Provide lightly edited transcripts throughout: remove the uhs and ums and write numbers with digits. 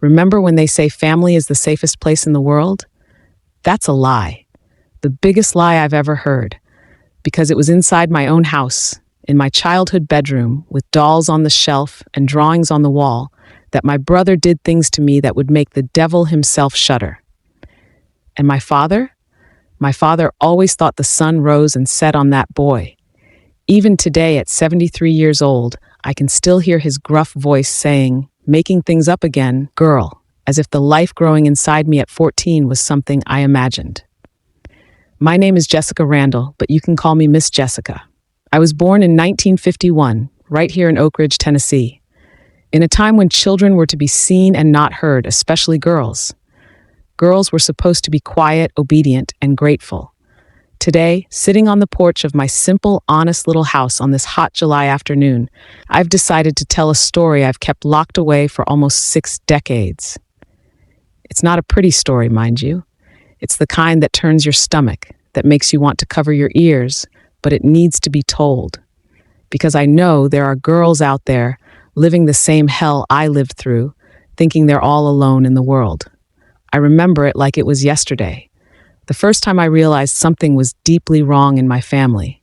Remember when they say family is the safest place in the world? That's a lie. The biggest lie I've ever heard. Because it was inside my own house, in my childhood bedroom, with dolls on the shelf and drawings on the wall, that my brother did things to me that would make the devil himself shudder. And my father? My father always thought the sun rose and set on that boy. Even today, at 73 years old, I can still hear his gruff voice saying, making things up again, girl, as if the life growing inside me at 14 was something I imagined. My name is Jessica Randall, but you can call me Miss Jessica. I was born in 1951, right here in Oak Ridge, Tennessee, in a time when children were to be seen and not heard, especially girls. Girls were supposed to be quiet, obedient, and grateful. Today, sitting on the porch of my simple, honest little house on this hot July afternoon, I've decided to tell a story I've kept locked away for almost 6 decades. It's not a pretty story, mind you. It's the kind that turns your stomach, that makes you want to cover your ears, but it needs to be told. Because I know there are girls out there living the same hell I lived through, thinking they're all alone in the world. I remember it like it was yesterday. The first time I realized something was deeply wrong in my family.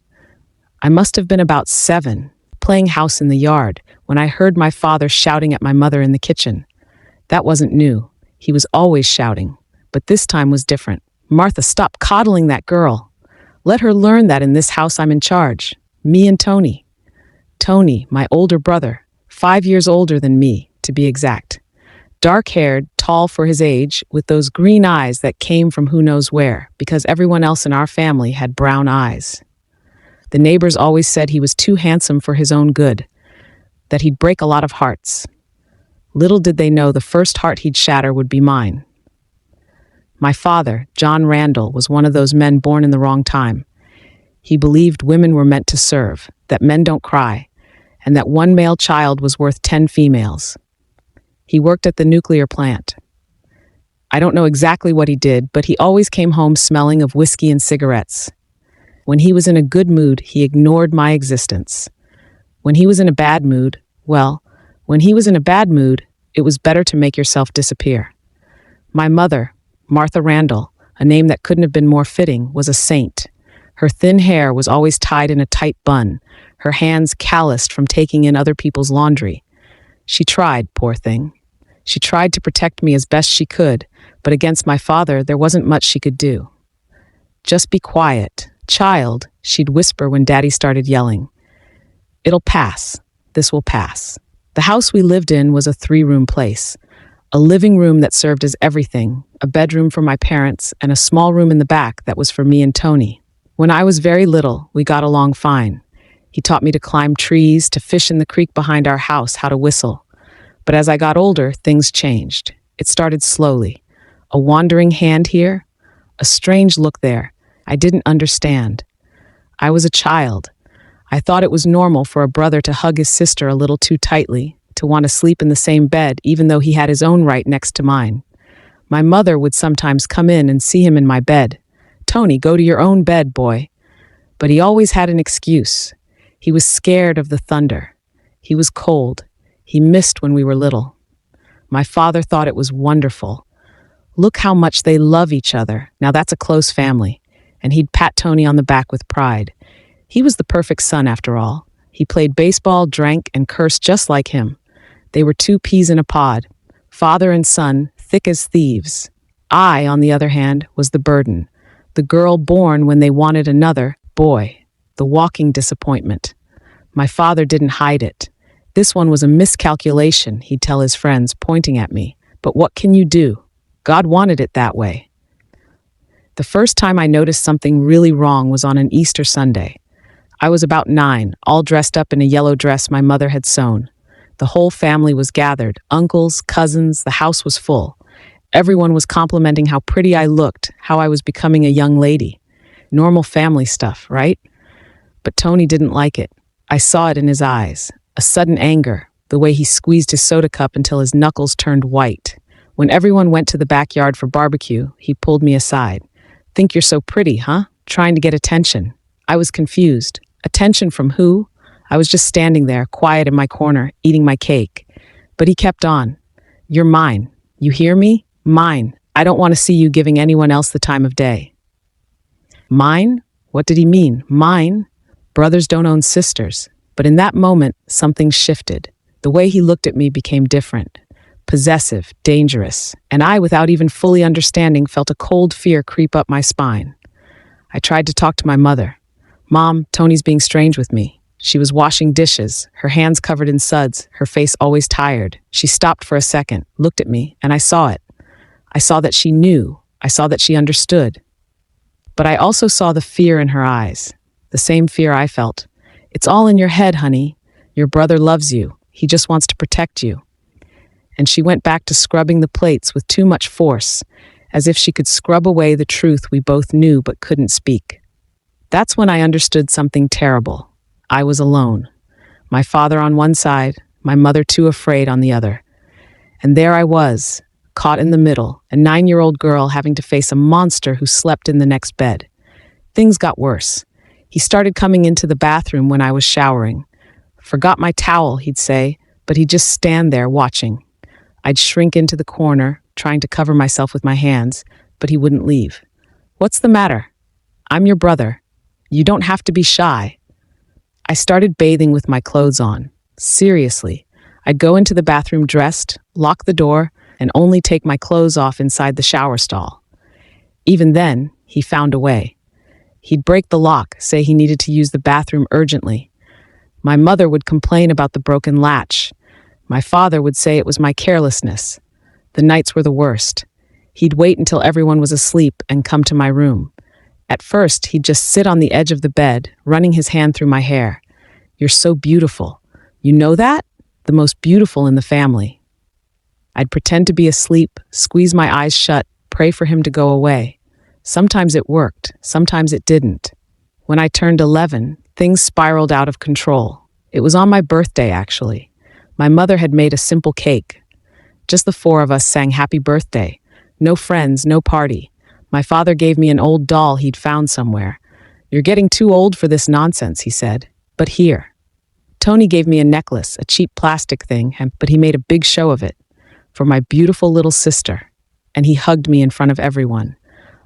I must have been about 7, playing house in the yard, when I heard my father shouting at my mother in the kitchen. That wasn't new. He was always shouting, but this time was different. Martha, stop coddling that girl. Let her learn that in this house I'm in charge. Me and Tony. Tony, my older brother, 5 years older than me, to be exact. Dark-haired, tall for his age, with those green eyes that came from who knows where, because everyone else in our family had brown eyes. The neighbors always said he was too handsome for his own good, that he'd break a lot of hearts. Little did they know the first heart he'd shatter would be mine. My father, John Randall, was one of those men born in the wrong time. He believed women were meant to serve, that men don't cry, and that one male child was worth 10 females. He worked at the nuclear plant. I don't know exactly what he did, but he always came home smelling of whiskey and cigarettes. When he was in a good mood, he ignored my existence. When he was in a bad mood, it was better to make yourself disappear. My mother, Martha Randall, a name that couldn't have been more fitting, was a saint. Her thin hair was always tied in a tight bun, her hands calloused from taking in other people's laundry. She tried, poor thing. She tried to protect me as best she could, but against my father, there wasn't much she could do. Just be quiet, child, she'd whisper when Daddy started yelling. It'll pass. This will pass. The house we lived in was a 3-room place. A living room that served as everything, a bedroom for my parents, and a small room in the back that was for me and Tony. When I was very little, we got along fine. He taught me to climb trees, to fish in the creek behind our house, how to whistle. But as I got older, things changed. It started slowly. A wandering hand here, a strange look there. I didn't understand. I was a child. I thought it was normal for a brother to hug his sister a little too tightly, to want to sleep in the same bed even though he had his own right next to mine. My mother would sometimes come in and see him in my bed. Tony, go to your own bed, boy. But he always had an excuse. He was scared of the thunder. He was cold. He missed when we were little. My father thought it was wonderful. Look how much they love each other. Now that's a close family. And he'd pat Tony on the back with pride. He was the perfect son after all. He played baseball, drank, and cursed just like him. They were 2 peas in a pod, father and son, thick as thieves. I, on the other hand, was the burden. The girl born when they wanted another boy. The walking disappointment. My father didn't hide it. This one was a miscalculation, he'd tell his friends, pointing at me. But what can you do? God wanted it that way. The first time I noticed something really wrong was on an Easter Sunday. I was about 9, all dressed up in a yellow dress my mother had sewn. The whole family was gathered, uncles, cousins, the house was full. Everyone was complimenting how pretty I looked, how I was becoming a young lady. Normal family stuff, right? But Tony didn't like it. I saw it in his eyes. A sudden anger, the way he squeezed his soda cup until his knuckles turned white. When everyone went to the backyard for barbecue, he pulled me aside. Think you're so pretty, huh? Trying to get attention. I was confused. Attention from who? I was just standing there, quiet in my corner, eating my cake. But he kept on. You're mine. You hear me? Mine. I don't want to see you giving anyone else the time of day. Mine? What did he mean? Mine? Brothers don't own sisters. But in that moment, something shifted. The way he looked at me became different. Possessive, dangerous, and I, without even fully understanding, felt a cold fear creep up my spine. I tried to talk to my mother. Mom, Tony's being strange with me. She was washing dishes, her hands covered in suds, her face always tired. She stopped for a second, looked at me, and I saw it. I saw that she knew. I saw that she understood. But I also saw the fear in her eyes, the same fear I felt. It's all in your head, honey. Your brother loves you. He just wants to protect you. And she went back to scrubbing the plates with too much force, as if she could scrub away the truth we both knew but couldn't speak. That's when I understood something terrible. I was alone. My father on one side, my mother too afraid on the other. And there I was, caught in the middle, a 9-year-old girl having to face a monster who slept in the next bed. Things got worse. He started coming into the bathroom when I was showering. Forgot my towel, he'd say, but he'd just stand there watching. I'd shrink into the corner, trying to cover myself with my hands, but he wouldn't leave. What's the matter? I'm your brother. You don't have to be shy. I started bathing with my clothes on. Seriously. I'd go into the bathroom dressed, lock the door, and only take my clothes off inside the shower stall. Even then, he found a way. He'd break the lock, say he needed to use the bathroom urgently. My mother would complain about the broken latch. My father would say it was my carelessness. The nights were the worst. He'd wait until everyone was asleep and come to my room. At first, he'd just sit on the edge of the bed, running his hand through my hair. You're so beautiful. You know that? The most beautiful in the family. I'd pretend to be asleep, squeeze my eyes shut, pray for him to go away. Sometimes it worked, sometimes it didn't. When I turned 11, things spiraled out of control. It was on my birthday, actually. My mother had made a simple cake. Just the 4 of us sang happy birthday. No friends, no party. My father gave me an old doll he'd found somewhere. You're getting too old for this nonsense, he said. But here. Tony gave me a necklace, a cheap plastic thing, but he made a big show of it. For my beautiful little sister. And he hugged me in front of everyone.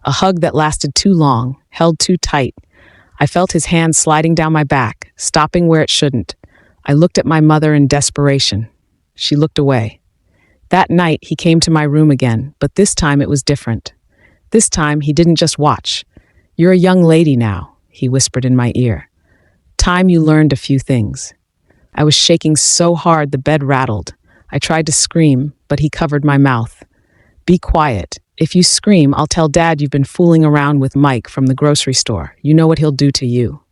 A hug that lasted too long, held too tight. I felt his hand sliding down my back, stopping where it shouldn't. I looked at my mother in desperation. She looked away. That night, he came to my room again, but this time it was different. This time, he didn't just watch. You're a young lady now, he whispered in my ear. Time you learned a few things. I was shaking so hard the bed rattled. I tried to scream, but he covered my mouth. Be quiet. If you scream, I'll tell Dad you've been fooling around with Mike from the grocery store. You know what he'll do to you.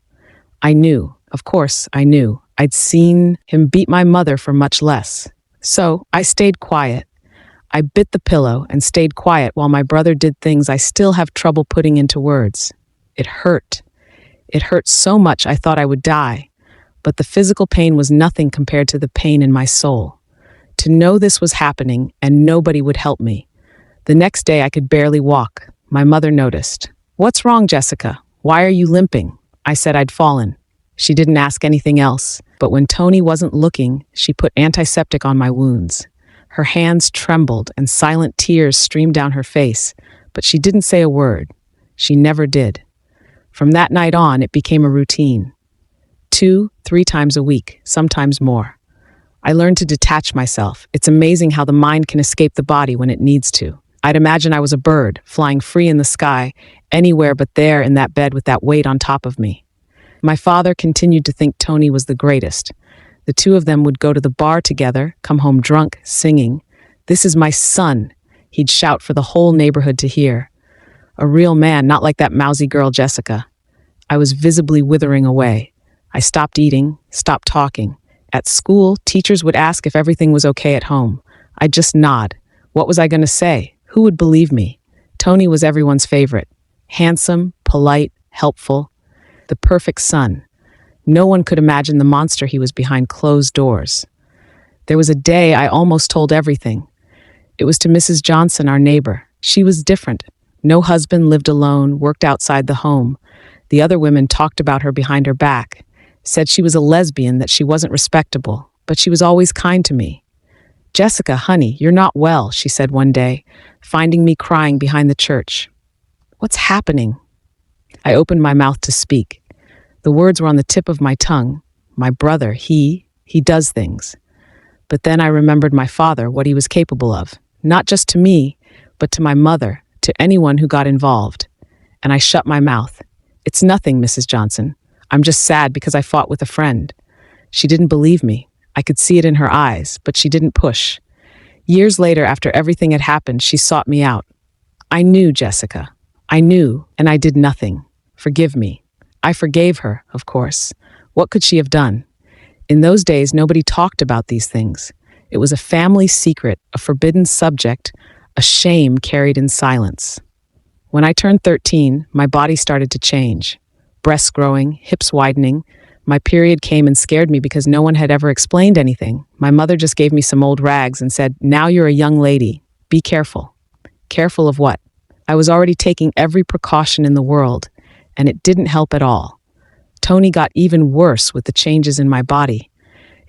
I knew. Of course, I knew. I'd seen him beat my mother for much less. So I stayed quiet. I bit the pillow and stayed quiet while my brother did things I still have trouble putting into words. It hurt. It hurt so much I thought I would die. But the physical pain was nothing compared to the pain in my soul. To know this was happening and nobody would help me. The next day I could barely walk. My mother noticed. What's wrong, Jessica? Why are you limping? I said I'd fallen. She didn't ask anything else, but when Tony wasn't looking, she put antiseptic on my wounds. Her hands trembled and silent tears streamed down her face, but she didn't say a word. She never did. From that night on, it became a routine. 2-3 times a week, sometimes more. I learned to detach myself. It's amazing how the mind can escape the body when it needs to. I'd imagine I was a bird, flying free in the sky, anywhere but there in that bed with that weight on top of me. My father continued to think Tony was the greatest. The two of them would go to the bar together, come home drunk, singing. "This is my son," he'd shout for the whole neighborhood to hear. A real man, not like that mousy girl Jessica. I was visibly withering away. I stopped eating, stopped talking. At school, teachers would ask if everything was okay at home. I'd just nod. What was I going to say? Who would believe me? Tony was everyone's favorite. Handsome, polite, helpful. The perfect son. No one could imagine the monster he was behind closed doors. There was a day I almost told everything. It was to Mrs. Johnson, our neighbor. She was different. No husband, lived alone, worked outside the home. The other women talked about her behind her back, said she was a lesbian, that she wasn't respectable, but she was always kind to me. "Jessica, honey, you're not well," she said one day, finding me crying behind the church. "What's happening?" I opened my mouth to speak. The words were on the tip of my tongue. My brother, he does things. But then I remembered my father, what he was capable of, not just to me, but to my mother, to anyone who got involved. And I shut my mouth. "It's nothing, Mrs. Johnson. I'm just sad because I fought with a friend." She didn't believe me. I could see it in her eyes, but she didn't push. Years later, after everything had happened, she sought me out. "I knew, Jessica. I knew, and I did nothing. Forgive me." I forgave her, of course. What could she have done? In those days, nobody talked about these things. It was a family secret, a forbidden subject, a shame carried in silence. When I turned 13, my body started to change. Breasts growing, hips widening. My period came and scared me because no one had ever explained anything. My mother just gave me some old rags and said, "Now you're a young lady. Be careful." Careful of what? I was already taking every precaution in the world, and it didn't help at all. Tony got even worse with the changes in my body.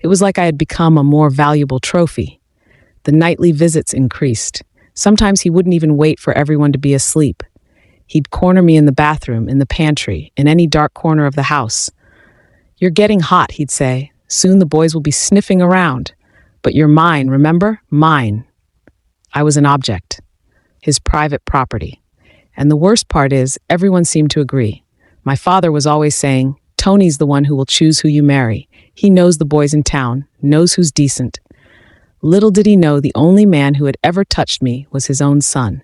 It was like I had become a more valuable trophy. The nightly visits increased. Sometimes he wouldn't even wait for everyone to be asleep. He'd corner me in the bathroom, in the pantry, in any dark corner of the house. "You're getting hot," he'd say. "Soon the boys will be sniffing around. But you're mine, remember? Mine." I was an object, his private property. And the worst part is, everyone seemed to agree. My father was always saying, "Tony's the one who will choose who you marry. He knows the boys in town, knows who's decent." Little did he know the only man who had ever touched me was his own son.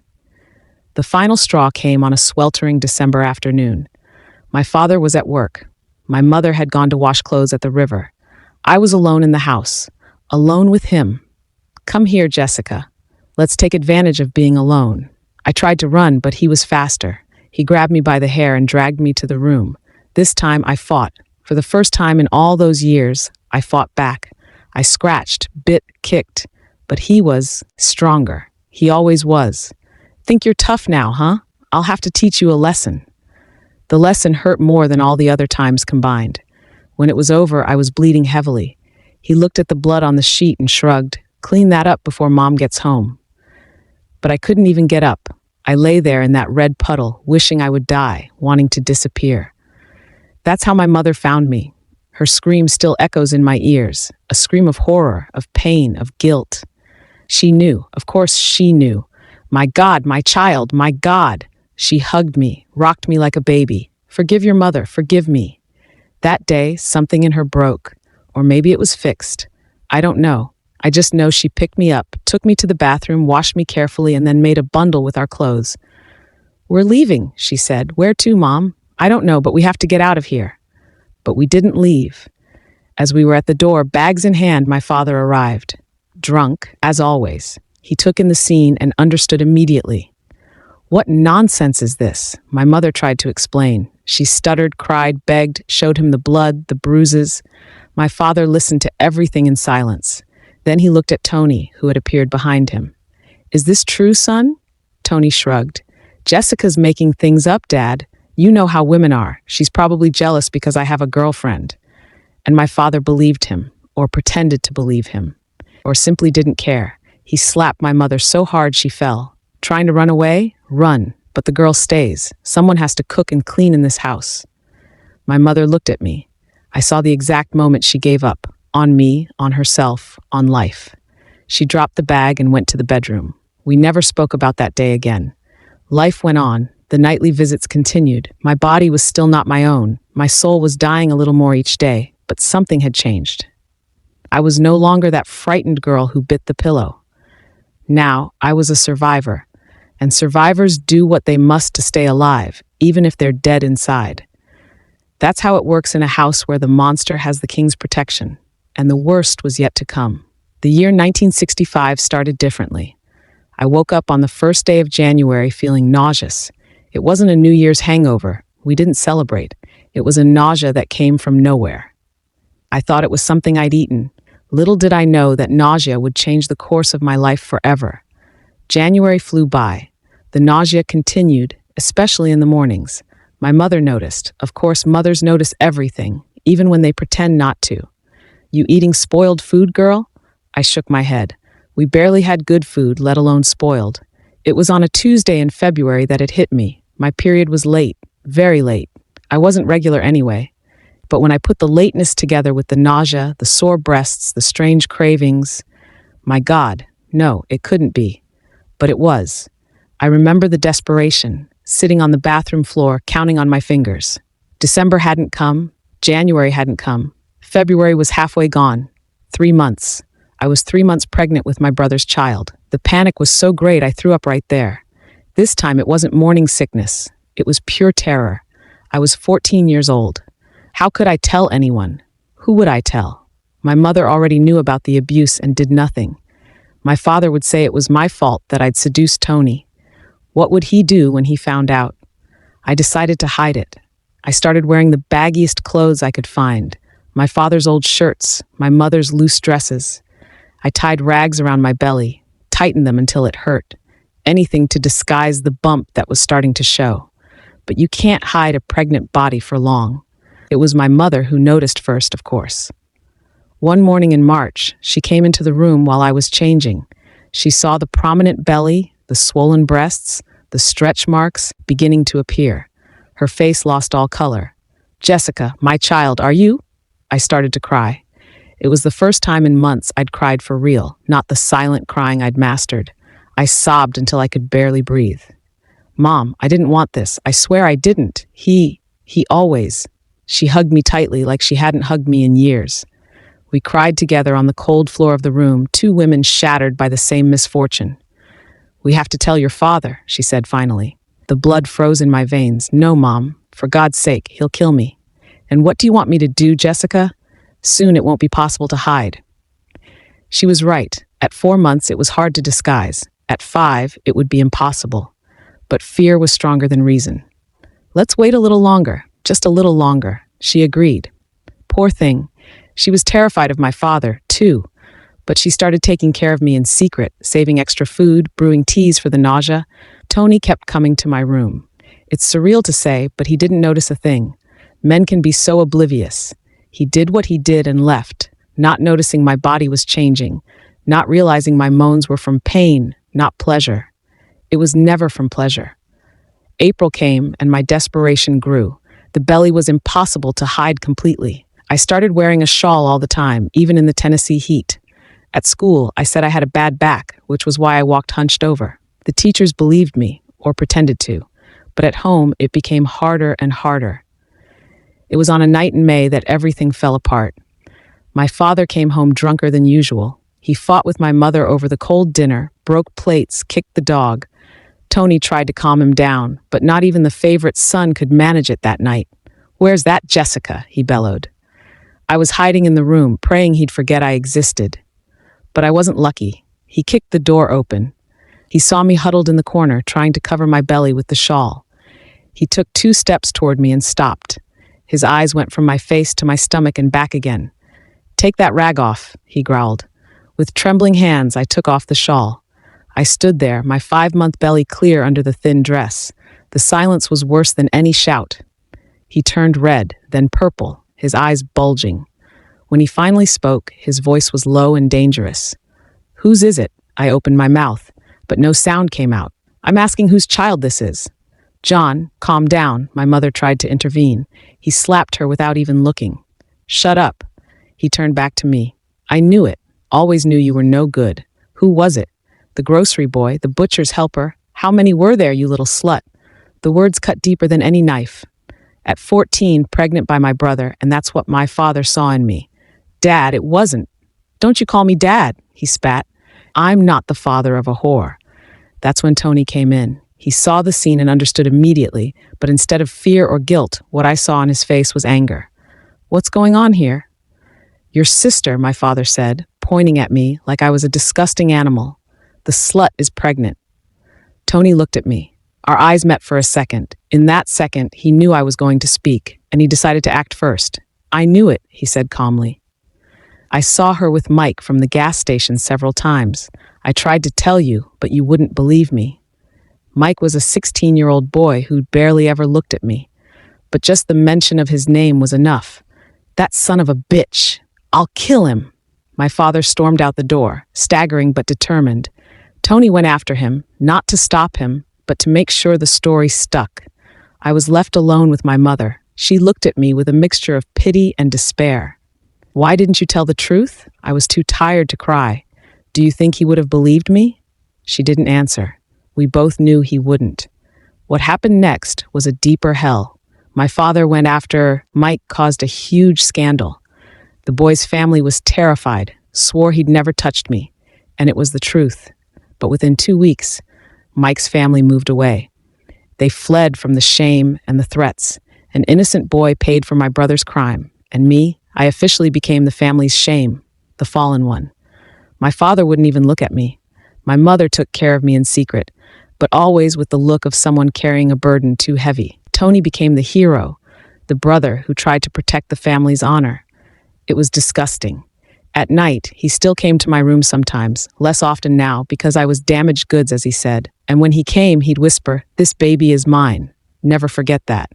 The final straw came on a sweltering December afternoon. My father was at work. My mother had gone to wash clothes at the river. I was alone in the house, alone with him. "Come here, Jessica. Let's take advantage of being alone." I tried to run, but he was faster. He grabbed me by the hair and dragged me to the room. This time I fought. For the first time in all those years, I fought back. I scratched, bit, kicked. But he was stronger. He always was. "Think you're tough now, huh? I'll have to teach you a lesson." The lesson hurt more than all the other times combined. When it was over, I was bleeding heavily. He looked at the blood on the sheet and shrugged, "Clean that up before Mom gets home." But I couldn't even get up. I lay there in that red puddle, wishing I would die, wanting to disappear. That's how my mother found me. Her scream still echoes in my ears, a scream of horror, of pain, of guilt. She knew, of course she knew. "My God, my child, my God." She hugged me, rocked me like a baby. "Forgive your mother, forgive me." That day, something in her broke, or maybe it was fixed. I don't know. I just know she picked me up, took me to the bathroom, washed me carefully, and then made a bundle with our clothes. "We're leaving," she said. "Where to, Mom?" "I don't know, but we have to get out of here." But we didn't leave. As we were at the door, bags in hand, my father arrived. Drunk, as always. He took in the scene and understood immediately. "What nonsense is this?" My mother tried to explain. She stuttered, cried, begged, showed him the blood, the bruises. My father listened to everything in silence. Then he looked at Tony, who had appeared behind him. "Is this true, son?" Tony shrugged. "Jessica's making things up, Dad. You know how women are. She's probably jealous because I have a girlfriend." And my father believed him, or pretended to believe him, or simply didn't care. He slapped my mother so hard she fell. "Trying to run away? Run. But the girl stays. Someone has to cook and clean in this house." My mother looked at me. I saw the exact moment she gave up. On me, on herself, on life. She dropped the bag and went to the bedroom. We never spoke about that day again. Life went on. The nightly visits continued. My body was still not my own. My soul was dying a little more each day, but something had changed. I was no longer that frightened girl who bit the pillow. Now, I was a survivor, and survivors do what they must to stay alive, even if they're dead inside. That's how it works in a house where the monster has the king's protection. And the worst was yet to come. The year 1965 started differently. I woke up on the first day of January feeling nauseous. It wasn't a New Year's hangover. We didn't celebrate. It was a nausea that came from nowhere. I thought it was something I'd eaten. Little did I know that nausea would change the course of my life forever. January flew by. The nausea continued, especially in the mornings. My mother noticed. Of course, mothers notice everything, even when they pretend not to. "You eating spoiled food, girl?" I shook my head. We barely had good food, let alone spoiled. It was on a Tuesday in February that it hit me. My period was late, very late. I wasn't regular anyway. But when I put the lateness together with the nausea, the sore breasts, the strange cravings, my God, no, it couldn't be. But it was. I remember the desperation, sitting on the bathroom floor, counting on my fingers. December hadn't come. January hadn't come. February was halfway gone. 3 months. I was 3 months pregnant with my brother's child. The panic was so great I threw up right there. This time it wasn't morning sickness. It was pure terror. I was 14 years old. How could I tell anyone? Who would I tell? My mother already knew about the abuse and did nothing. My father would say it was my fault that I'd seduced Tony. What would he do when he found out? I decided to hide it. I started wearing the baggiest clothes I could find. My father's old shirts, my mother's loose dresses. I tied rags around my belly, tightened them until it hurt. Anything to disguise the bump that was starting to show. But you can't hide a pregnant body for long. It was my mother who noticed first, of course. One morning in March, she came into the room while I was changing. She saw the prominent belly, the swollen breasts, the stretch marks beginning to appear. Her face lost all color. "Jessica, my child, are you?" I started to cry. It was the first time in months I'd cried for real, not the silent crying I'd mastered. I sobbed until I could barely breathe. "Mom, I didn't want this. I swear I didn't. He always." She hugged me tightly like she hadn't hugged me in years. We cried together on the cold floor of the room, two women shattered by the same misfortune. "We have to tell your father," she said finally. The blood froze in my veins. "No, Mom. For God's sake, he'll kill me." "And what do you want me to do, Jessica? Soon it won't be possible to hide." She was right. At 4 months, it was hard to disguise. At 5, it would be impossible. But fear was stronger than reason. "Let's wait a little longer, just a little longer," she agreed. Poor thing. She was terrified of my father, too. But she started taking care of me in secret, saving extra food, brewing teas for the nausea. Tony kept coming to my room. It's surreal to say, but he didn't notice a thing. Men can be so oblivious. He did what he did and left, not noticing my body was changing, not realizing my moans were from pain, not pleasure. It was never from pleasure. April came and my desperation grew. The belly was impossible to hide completely. I started wearing a shawl all the time, even in the Tennessee heat. At school, I said I had a bad back, which was why I walked hunched over. The teachers believed me, or pretended to. But at home, it became harder and harder. It was on a night in May that everything fell apart. My father came home drunker than usual. He fought with my mother over the cold dinner, broke plates, kicked the dog. Tony tried to calm him down, but not even the favorite son could manage it that night. "Where's that Jessica?" he bellowed. I was hiding in the room, praying he'd forget I existed. But I wasn't lucky. He kicked the door open. He saw me huddled in the corner, trying to cover my belly with the shawl. He took 2 steps toward me and stopped. His eyes went from my face to my stomach and back again. "Take that rag off," he growled. With trembling hands, I took off the shawl. I stood there, my 5-month belly clear under the thin dress. The silence was worse than any shout. He turned red, then purple, his eyes bulging. When he finally spoke, his voice was low and dangerous. "Whose is it?" I opened my mouth, but no sound came out. "I'm asking whose child this is." "John, calm down," my mother tried to intervene. He slapped her without even looking. "Shut up." He turned back to me. "I knew it. Always knew you were no good. Who was it? The grocery boy, the butcher's helper? How many were there, you little slut?" The words cut deeper than any knife. At 14, pregnant by my brother, and that's what my father saw in me. "Dad, it wasn't." "Don't you call me Dad," he spat. "I'm not the father of a whore." That's when Tony came in. He saw the scene and understood immediately, but instead of fear or guilt, what I saw on his face was anger. "What's going on here?" "Your sister," my father said, pointing at me like I was a disgusting animal. "The slut is pregnant." Tony looked at me. Our eyes met for a second. In that second, he knew I was going to speak, and he decided to act first. "I knew it," he said calmly. "I saw her with Mike from the gas station several times. I tried to tell you, but you wouldn't believe me." Mike was a 16-year-old boy who'd barely ever looked at me. But just the mention of his name was enough. "That son of a bitch. I'll kill him." My father stormed out the door, staggering but determined. Tony went after him, not to stop him, but to make sure the story stuck. I was left alone with my mother. She looked at me with a mixture of pity and despair. "Why didn't you tell the truth?" I was too tired to cry. "Do you think he would have believed me?" She didn't answer. We both knew he wouldn't. What happened next was a deeper hell. My father went after Mike, caused a huge scandal. The boy's family was terrified, swore he'd never touched me, and it was the truth. But within 2 weeks, Mike's family moved away. They fled from the shame and the threats. An innocent boy paid for my brother's crime, and me, I officially became the family's shame, the fallen one. My father wouldn't even look at me. My mother took care of me in secret, but always with the look of someone carrying a burden too heavy. Tony became the hero, the brother who tried to protect the family's honor. It was disgusting. At night, he still came to my room sometimes, less often now because I was damaged goods, as he said. And when he came, he'd whisper, "This baby is mine. Never forget that."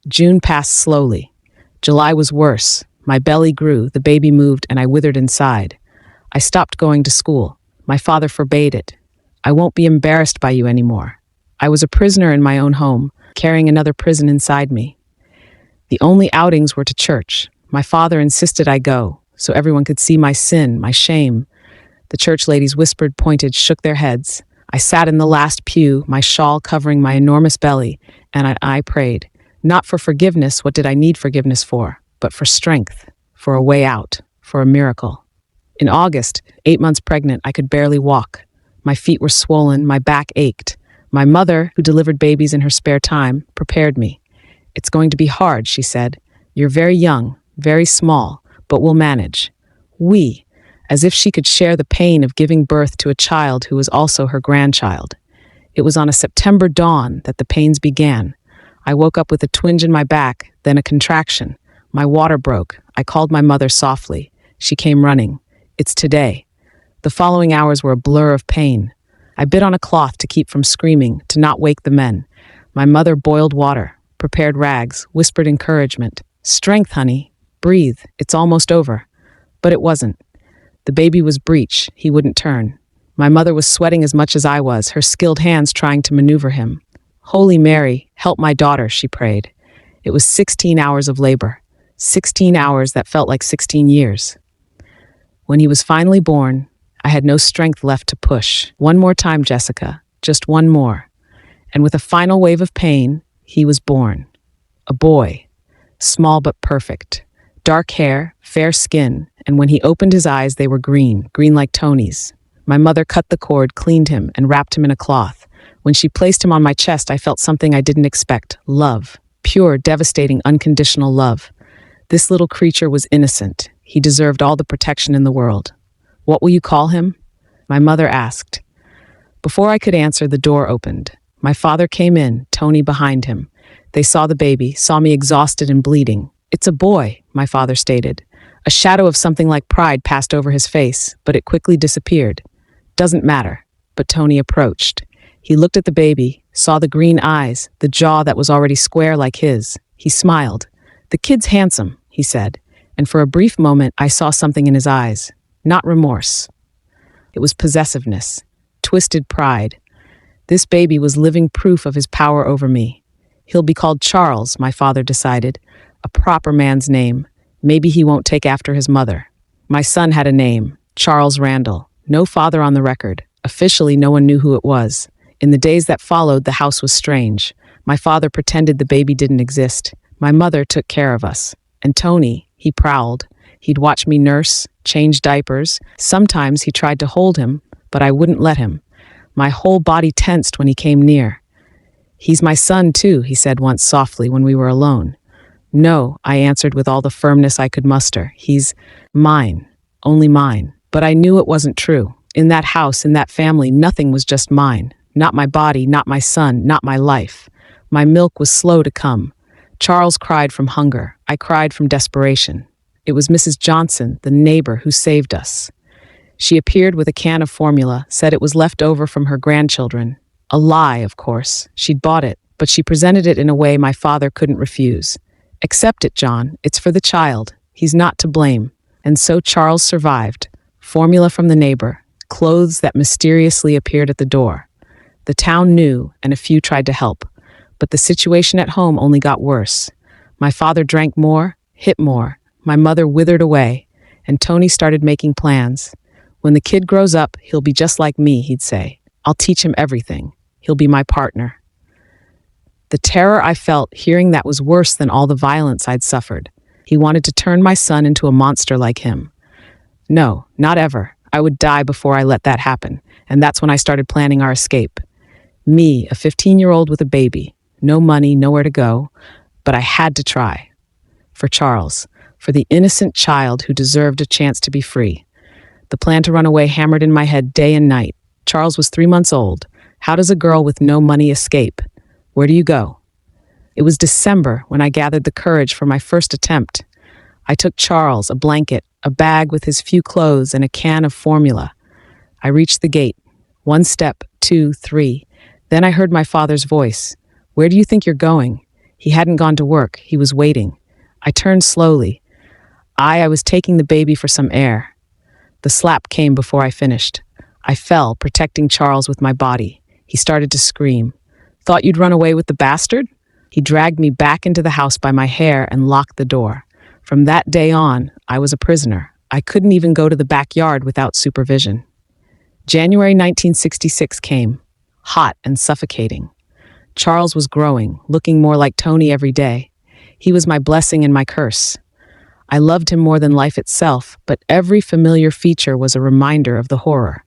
June passed slowly. July was worse. My belly grew, the baby moved, and I withered inside. I stopped going to school. My father forbade it. "I won't be embarrassed by you anymore." I was a prisoner in my own home, carrying another prison inside me. The only outings were to church. My father insisted I go, so everyone could see my sin, my shame. The church ladies whispered, pointed, shook their heads. I sat in the last pew, my shawl covering my enormous belly, and I prayed. Not for forgiveness, what did I need forgiveness for? But for strength, for a way out, for a miracle. In August, 8 months pregnant, I could barely walk. My feet were swollen, my back ached. My mother, who delivered babies in her spare time, prepared me. "It's going to be hard," she said. "You're very young, very small, but we'll manage." We, as if she could share the pain of giving birth to a child who was also her grandchild. It was on a September dawn that the pains began. I woke up with a twinge in my back, then a contraction. My water broke. I called my mother softly. She came running. "It's today." The following hours were a blur of pain. I bit on a cloth to keep from screaming, to not wake the men. My mother boiled water, prepared rags, whispered encouragement. "Strength, honey. Breathe. It's almost over." But it wasn't. The baby was breech. He wouldn't turn. My mother was sweating as much as I was, her skilled hands trying to maneuver him. "Holy Mary, help my daughter," she prayed. It was 16 hours of labor. 16 hours that felt like 16 years. When he was finally born, I had no strength left to push. "One more time, Jessica. Just one more." And with a final wave of pain, he was born. A boy. Small but perfect. Dark hair, fair skin, and when he opened his eyes, they were green like Tony's. My mother cut the cord, cleaned him, and wrapped him in a cloth. When she placed him on my chest, I felt something I didn't expect. Love. Pure, devastating, unconditional love. This little creature was innocent. He deserved all the protection in the world. "What will you call him?" my mother asked. Before I could answer, the door opened. My father came in, Tony behind him. They saw the baby, saw me exhausted and bleeding. "It's a boy," my father stated. A shadow of something like pride passed over his face, but it quickly disappeared. "Doesn't matter." But Tony approached. He looked at the baby, saw the green eyes, the jaw that was already square like his. He smiled. "The kid's handsome," he said, and for a brief moment I saw something in his eyes. Not remorse. It was possessiveness, twisted pride. This baby was living proof of his power over me. "He'll be called Charles," my father decided. A proper man's name. Maybe he won't take after his mother. My son had a name, Charles Randall. No father on the record. Officially, no one knew who it was. In the days that followed, the house was strange. My father pretended the baby didn't exist. My mother took care of us. And Tony, he prowled. He'd watch me nurse, change diapers. Sometimes he tried to hold him, but I wouldn't let him. My whole body tensed when he came near. "He's my son, too," he said once softly when we were alone. "No," I answered with all the firmness I could muster. "He's mine, only mine." But I knew it wasn't true. In that house, in that family, nothing was just mine. Not my body, not my son, not my life. My milk was slow to come. Charles cried from hunger. I cried from desperation. It was Mrs. Johnson, the neighbor, who saved us. She appeared with a can of formula, said it was left over from her grandchildren. A lie, of course. She'd bought it, but she presented it in a way my father couldn't refuse. "Accept it, John. It's for the child. He's not to blame." And so Charles survived. formula from the neighbor, clothes that mysteriously appeared at the door. The town knew, and a few tried to help, but the situation at home only got worse. My father drank more, hit more, my mother withered away, and Tony started making plans. When the kid grows up, he'll be just like me, he'd say. I'll teach him everything. He'll be my partner. The terror I felt hearing that was worse than all the violence I'd suffered. He wanted to turn my son into a monster like him. No, not ever. I would die before I let that happen, and that's when I started planning our escape. Me, a 15-year-old with a baby, no money, nowhere to go, but I had to try. For Charles, for the innocent child who deserved a chance to be free. The plan to run away hammered in my head day and night. Charles was 3 months old. How does a girl with no money escape? Where do you go? It was December when I gathered the courage for my first attempt. I took Charles, a blanket, a bag with his few clothes, and a can of formula. I reached the gate. 1 step, 2, 3. Then I heard my father's voice. Where do you think you're going? He hadn't gone to work. He was waiting. I turned slowly. I was taking the baby for some air. The slap came before I finished. I fell, protecting Charles with my body. He started to scream. Thought you'd run away with the bastard? He dragged me back into the house by my hair and locked the door. From that day on, I was a prisoner. I couldn't even go to the backyard without supervision. January 1966 came, hot and suffocating. Charles was growing, looking more like Tony every day. He was my blessing and my curse. I loved him more than life itself, but every familiar feature was a reminder of the horror.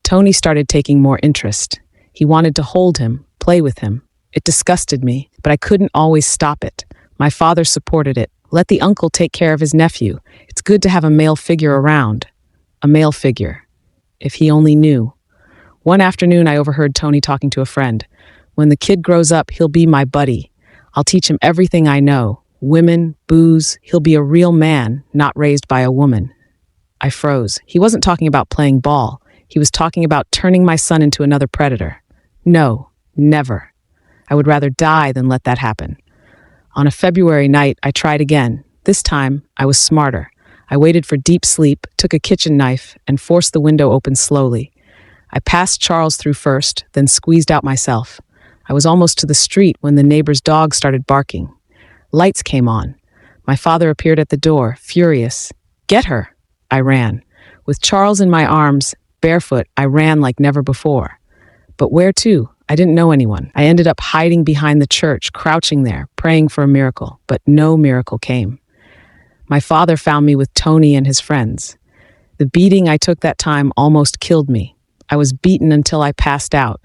Tony started taking more interest. He wanted to hold him, play with him. It disgusted me, but I couldn't always stop it. My father supported it. Let the uncle take care of his nephew. It's good to have a male figure around. A male figure. If he only knew. One afternoon, I overheard Tony talking to a friend. When the kid grows up, he'll be my buddy. I'll teach him everything I know. Women, booze, he'll be a real man, not raised by a woman. I froze. He wasn't talking about playing ball. He was talking about turning my son into another predator. No, never. I would rather die than let that happen. On a February night, I tried again. This time, I was smarter. I waited for deep sleep, took a kitchen knife, and forced the window open slowly. I passed Charles through first, then squeezed out myself. I was almost to the street when the neighbor's dog started barking. Lights came on. My father appeared at the door, furious. Get her! I ran. With Charles in my arms, barefoot, I ran like never before. But where to? I didn't know anyone. I ended up hiding behind the church, crouching there, praying for a miracle, but no miracle came. My father found me with Tony and his friends. The beating I took that time almost killed me. I was beaten until I passed out.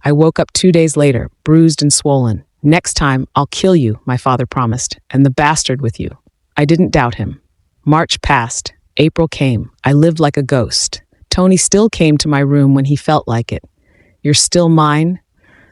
I woke up 2 days later, bruised and swollen. Next time, I'll kill you, my father promised, and the bastard with you. I didn't doubt him. March passed. April came. I lived like a ghost. Tony still came to my room when he felt like it. You're still mine,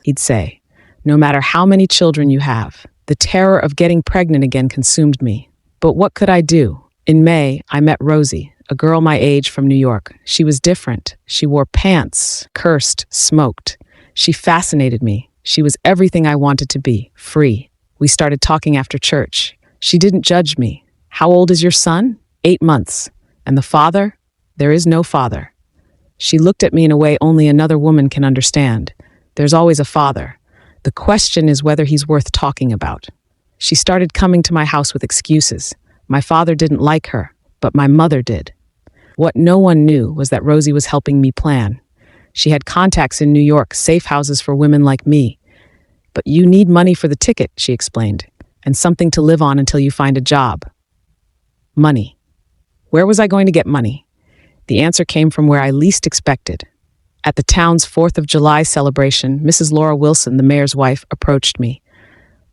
he'd say, no matter how many children you have. The terror of getting pregnant again consumed me. But what could I do? In May, I met Rosie, a girl my age from New York. She was different. She wore pants, cursed, smoked. She fascinated me. She was everything I wanted to be, free. We started talking after church. She didn't judge me. How old is your son? 8 months. And the father? There is no father. She looked at me in a way only another woman can understand. There's always a father. The question is whether he's worth talking about. She started coming to my house with excuses. My father didn't like her, but my mother did. What no one knew was that Rosie was helping me plan. She had contacts in New York, safe houses for women like me. But you need money for the ticket, she explained, and something to live on until you find a job. Money. Where was I going to get money? The answer came from where I least expected. At the town's 4th of July celebration, Mrs. Laura Wilson, the mayor's wife, approached me.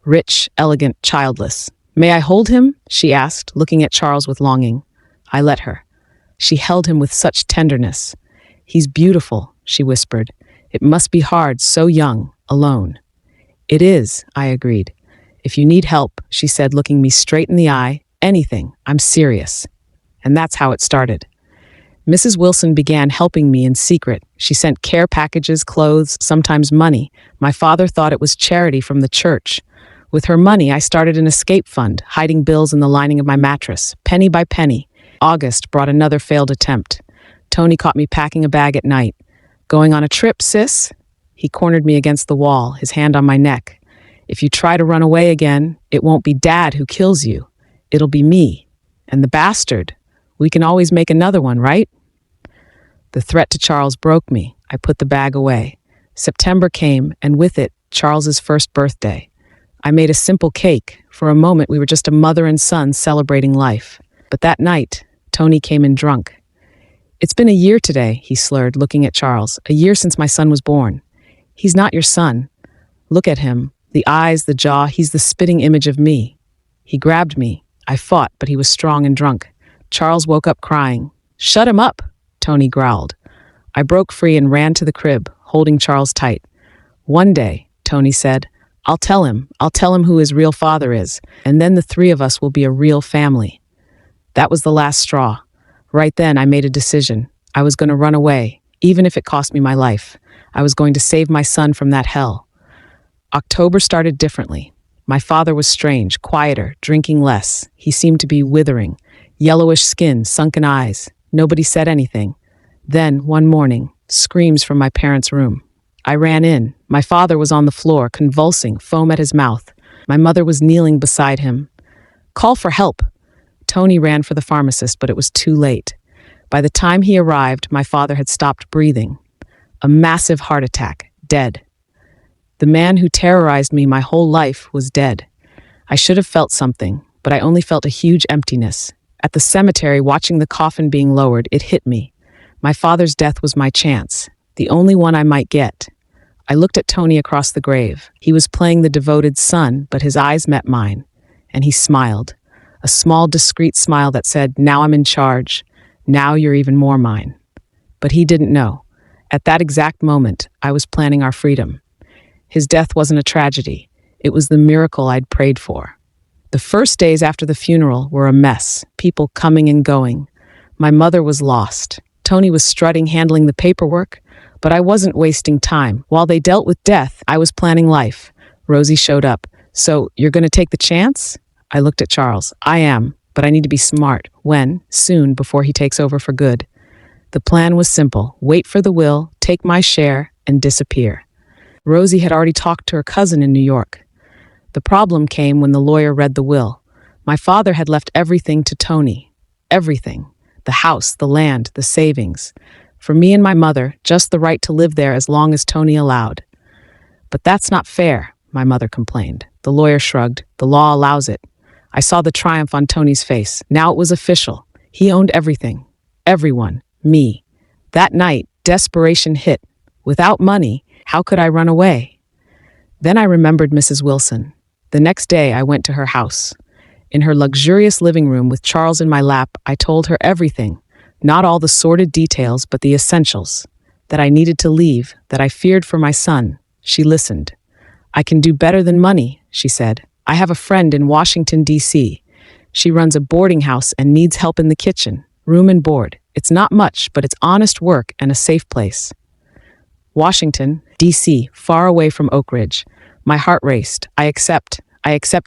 Rich, elegant, childless. May I hold him? She asked, looking at Charles with longing. I let her. She held him with such tenderness. He's beautiful, she whispered. It must be hard, so young, alone. It is, I agreed. If you need help, she said, looking me straight in the eye, anything, I'm serious. And that's how it started. Mrs. Wilson began helping me in secret. She sent care packages, clothes, sometimes money. My father thought it was charity from the church. With her money, I started an escape fund, hiding bills in the lining of my mattress, penny by penny. August brought another failed attempt. Tony caught me packing a bag at night. Going on a trip, sis? He cornered me against the wall, his hand on my neck. If you try to run away again, it won't be Dad who kills you. It'll be me. And the bastard. We can always make another one, right? The threat to Charles broke me. I put the bag away. September came, and with it, Charles's first birthday. I made a simple cake. For a moment, we were just a mother and son celebrating life. But that night, Tony came in drunk. It's been a year today, he slurred, looking at Charles. A year since my son was born. He's not your son. Look at him. The eyes, the jaw, he's the spitting image of me. He grabbed me. I fought, but he was strong and drunk. Charles woke up crying. Shut him up, Tony growled. I broke free and ran to the crib, holding Charles tight. One day, Tony said, I'll tell him who his real father is, and then the three of us will be a real family. That was the last straw. Right then, I made a decision. I was going to run away, even if it cost me my life. I was going to save my son from that hell. October started differently. My father was strange, quieter, drinking less. He seemed to be withering. Yellowish skin, sunken eyes. Nobody said anything. Then, one morning, screams from my parents' room. I ran in. My father was on the floor, convulsing, foam at his mouth. My mother was kneeling beside him. Call for help. Tony ran for the pharmacist, but it was too late. By the time he arrived, my father had stopped breathing. A massive heart attack, dead. The man who terrorized me my whole life was dead. I should have felt something, but I only felt a huge emptiness. At the cemetery, watching the coffin being lowered, it hit me. My father's death was my chance, the only one I might get. I looked at Tony across the grave. He was playing the devoted son, but his eyes met mine, and he smiled. A small, discreet smile that said, now I'm in charge. Now you're even more mine. But he didn't know. At that exact moment, I was planning our freedom. His death wasn't a tragedy. It was the miracle I'd prayed for. The first days after the funeral were a mess, people coming and going. My mother was lost. Tony was strutting, handling the paperwork, but I wasn't wasting time. While they dealt with death, I was planning life. Rosie showed up. So, you're going to take the chance? I looked at Charles. I am, but I need to be smart. When? Soon, before he takes over for good. The plan was simple. Wait for the will, take my share, and disappear. Rosie had already talked to her cousin in New York. The problem came when the lawyer read the will. My father had left everything to Tony. Everything. The house, the land, the savings. For me and my mother, just the right to live there as long as Tony allowed. But that's not fair, my mother complained. The lawyer shrugged. The law allows it. I saw the triumph on Tony's face. Now it was official. He owned everything. Everyone. Me. That night, desperation hit. Without money, how could I run away? Then I remembered Mrs. Wilson. The next day, I went to her house. In her luxurious living room with Charles in my lap, I told her everything. Not all the sordid details, but the essentials. That I needed to leave, that I feared for my son. She listened. I can do better than money, she said. I have a friend in Washington, D.C. She runs a boarding house and needs help in the kitchen, room and board. It's not much, but it's honest work and a safe place. Washington, D.C., far away from Oak Ridge. My heart raced. I accept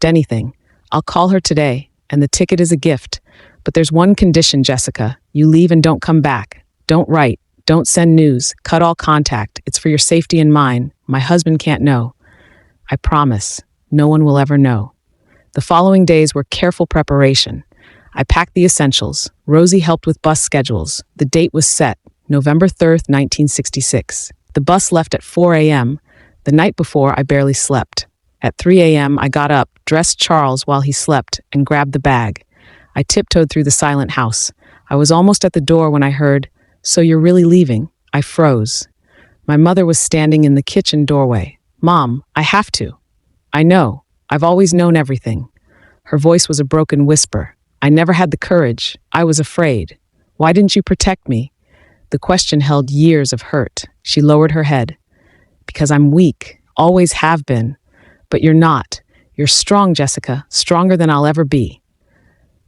anything. I'll call her today, and the ticket is a gift. But there's one condition, Jessica. You leave and don't come back. Don't write. Don't send news. Cut all contact. It's for your safety and mine. My husband can't know. I promise. No one will ever know. The following days were careful preparation. I packed the essentials. Rosie helped with bus schedules. The date was set, November 3rd, 1966. The bus left at 4 a.m. The night before, I barely slept. At 3 a.m., I got up, dressed Charles while he slept, and grabbed the bag. I tiptoed through the silent house. I was almost at the door when I heard, "So you're really leaving?" I froze. My mother was standing in the kitchen doorway. "Mom, I have to." "I know. I've always known everything." Her voice was a broken whisper. "I never had the courage. I was afraid. Why didn't you protect me?" The question held years of hurt. She lowered her head. "Because I'm weak. Always have been. But you're not. You're strong, Jessica. Stronger than I'll ever be."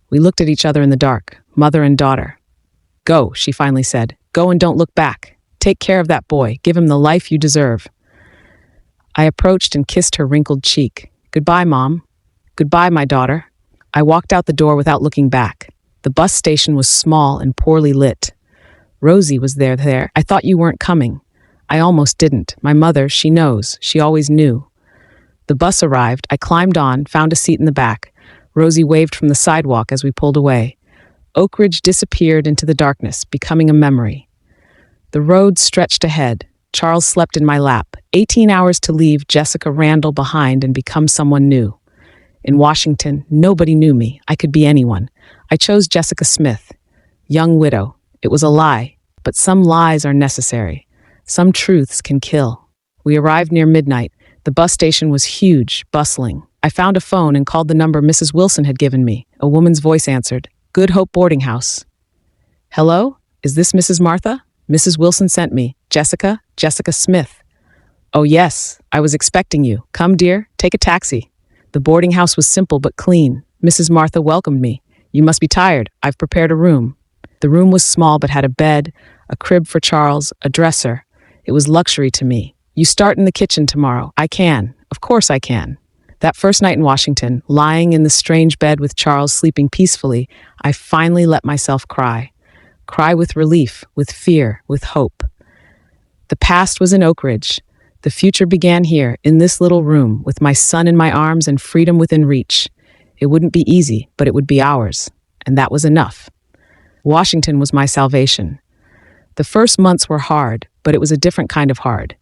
We looked at each other in the dark, mother and daughter. "Go," she finally said. "Go and don't look back. Take care of that boy. Give him the life you deserve." I approached and kissed her wrinkled cheek. "Goodbye, Mom." "Goodbye, my daughter." I walked out the door without looking back. The bus station was small and poorly lit. Rosie was there. I thought you weren't coming. I almost didn't. My mother, she knows. She always knew. The bus arrived. I climbed on, found a seat in the back. Rosie waved from the sidewalk as we pulled away. Oak Ridge disappeared into the darkness, becoming a memory. The road stretched ahead. Charles slept in my lap. 18 hours to leave Jessica Randall behind and become someone new. In Washington, nobody knew me. I could be anyone. I chose Jessica Smith, young widow. It was a lie, but some lies are necessary. Some truths can kill. We arrived near midnight. The bus station was huge, bustling. I found a phone and called the number Mrs. Wilson had given me. A woman's voice answered. Good Hope Boarding House. Hello? Is this Mrs. Martha? Mrs. Wilson sent me. Jessica Smith. Oh yes, I was expecting you. Come, dear, take a taxi. The boarding house was simple but clean. Mrs. Martha welcomed me. You must be tired. I've prepared a room. The room was small but had a bed, a crib for Charles, a dresser. It was luxury to me. You start in the kitchen tomorrow. I can. Of course I can. That first night in Washington, lying in the strange bed with Charles sleeping peacefully, I finally let myself cry. Cry with relief, with fear, with hope. The past was in Oak Ridge. The future began here, in this little room, with my son in my arms and freedom within reach. It wouldn't be easy, but it would be ours. And that was enough. Washington was my salvation. The first months were hard, but it was a different kind of hard.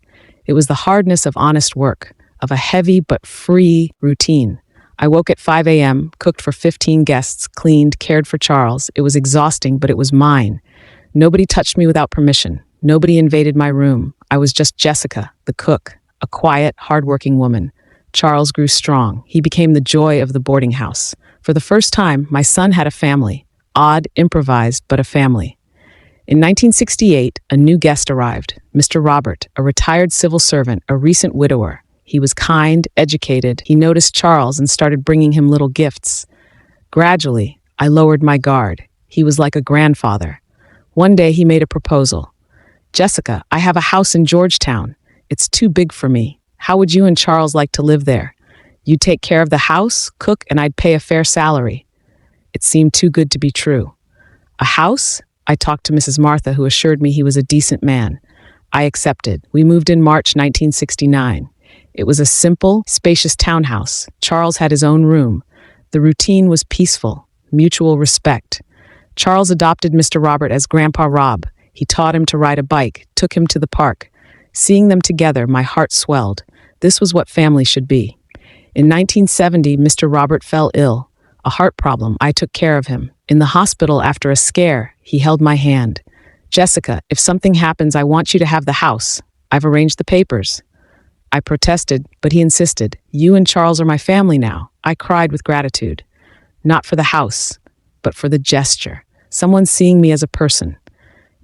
It was the hardness of honest work, of a heavy but free routine. I woke at 5 a.m., cooked for 15 guests, cleaned, cared for Charles. It was exhausting, but it was mine. Nobody touched me without permission. Nobody invaded my room. I was just Jessica, the cook, a quiet, hardworking woman. Charles grew strong. He became the joy of the boarding house. For the first time, my son had a family. Odd, improvised, but a family. In 1968, a new guest arrived, Mr. Robert, a retired civil servant, a recent widower. He was kind, educated. He noticed Charles and started bringing him little gifts. Gradually, I lowered my guard. He was like a grandfather. One day, he made a proposal. Jessica, I have a house in Georgetown. It's too big for me. How would you and Charles like to live there? You'd take care of the house, cook, and I'd pay a fair salary. It seemed too good to be true. A house? I talked to Mrs. Martha, who assured me he was a decent man. I accepted. We moved in March 1969. It was a simple, spacious townhouse. Charles had his own room. The routine was peaceful, mutual respect. Charles adopted Mr. Robert as Grandpa Rob. He taught him to ride a bike, took him to the park. Seeing them together, my heart swelled. This was what family should be. In 1970, Mr. Robert fell ill. A heart problem. I took care of him. In the hospital after a scare, he held my hand. Jessica, if something happens, I want you to have the house. I've arranged the papers. I protested, but he insisted. You and Charles are my family now. I cried with gratitude. Not for the house, but for the gesture. Someone seeing me as a person.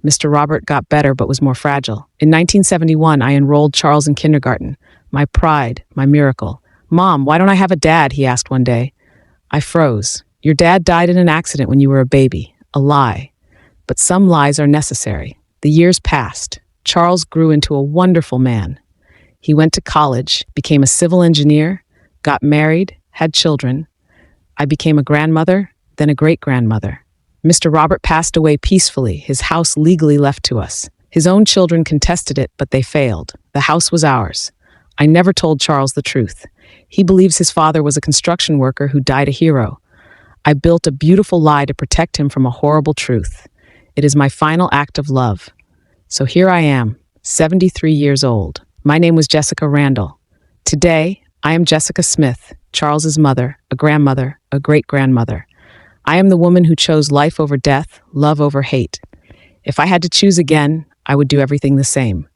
Mr. Robert got better, but was more fragile. In 1971, I enrolled Charles in kindergarten. My pride, my miracle. Mom, why don't I have a dad? He asked one day. I froze. Your dad died in an accident when you were a baby. A lie. But some lies are necessary. The years passed. Charles grew into a wonderful man. He went to college, became a civil engineer, got married, had children. I became a grandmother, then a great-grandmother. Mr. Robert passed away peacefully, his house legally left to us. His own children contested it, but they failed. The house was ours. I never told Charles the truth. He believes his father was a construction worker who died a hero. I built a beautiful lie to protect him from a horrible truth. It is my final act of love. So here I am, 73 years old. My name was Jessica Randall. Today, I am Jessica Smith, Charles's mother, a grandmother, a great-grandmother. I am the woman who chose life over death, love over hate. If I had to choose again, I would do everything the same.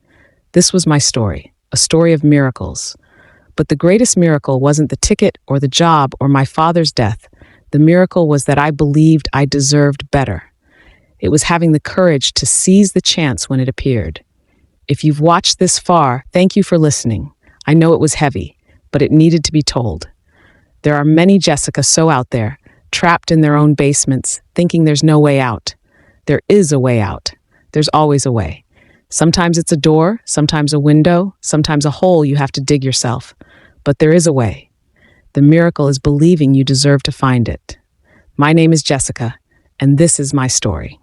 This was my story, a story of miracles. But the greatest miracle wasn't the ticket or the job or my father's death. The miracle was that I believed I deserved better. It was having the courage to seize the chance when it appeared. If you've watched this far, thank you for listening. I know it was heavy, but it needed to be told. There are many Jessica so out there, trapped in their own basements, thinking there's no way out. There is a way out. There's always a way. Sometimes it's a door, sometimes a window, sometimes a hole you have to dig yourself. But there is a way. The miracle is believing you deserve to find it. My name is Jessica, and this is my story.